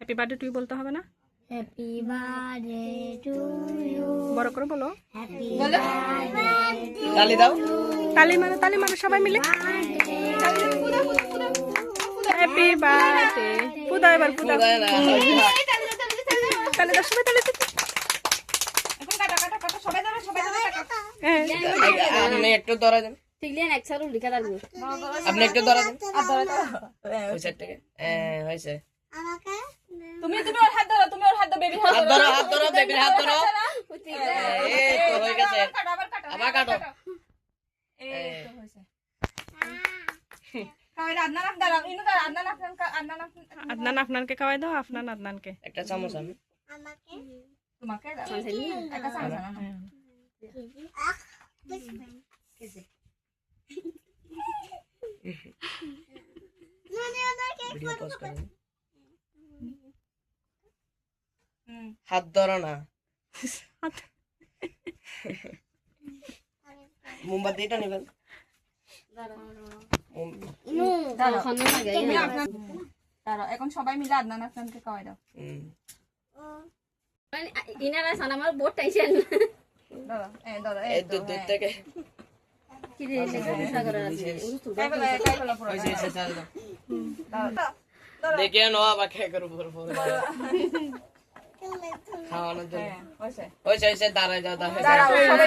Happy birthday two বলতে হবে না? Happy birthday to you. বড় করে বলো। হ্যাপি বলো। বার্থডে তালি দাও। তালি মারো সবাই মিলে। Happy birthday. পুদা এবার পুদা। ফুদায় না। তালি দাও সবাই তালি দাও। এখন কাটা কাটা কাটা সবাই ধরো কাটা। হ্যাঁ। আপনি একটু ধরা দেন। ঠিকলেন এক সারু লিখা দাও। আপনি একটু ধরা দেন। আর ধরো তো। ওই সাইড থেকে হয়েছে। তুমি ওর হাত ধরো, তুমি ওর হাত ধরো, বেবি হাত হাত ধরো, হাত ধরো, বেবির হাত ধরো। এই তো হয়ে গেছে। আবার কাটো। আবার কাটো। এই তো হয়েছে। কাওয়াই আদনান দাঁড়াও, ইনু দাঁড়াও, আদনান আদনান আফনানকে খাওয়াই দাও, আফনান আদনানকে। একটা চামচ আমি। তোমাকে দাও। একটা চামচ না। ভিডিও পজ করেন। হাত ধরো না। মোমবাতিটা নেবেন। নো খানা লাগে। তুমি আপনার দাঁড়াও, এখন সবাই মিলে আদনান আফনানকে খাওয়াই দাও। মানে ইনারা সানামার বহুত টেনশন। দাঁড়াও, দাঁড়াও, এই দূর থেকে। কি রে লেখা করা আছে। কাই ফেলা পুরো। হয়েছে, হয়েছে, ছাড় দাও। দাঁড়াও। দেখে নো আবার খেয়ে করবো খাওয়ানোর জন্য। হয়েছে। হয়েছে, হয়েছে, দাঁড়ায় যাও, দাঁড়ায় যাও। দাঁড়াও, সবাই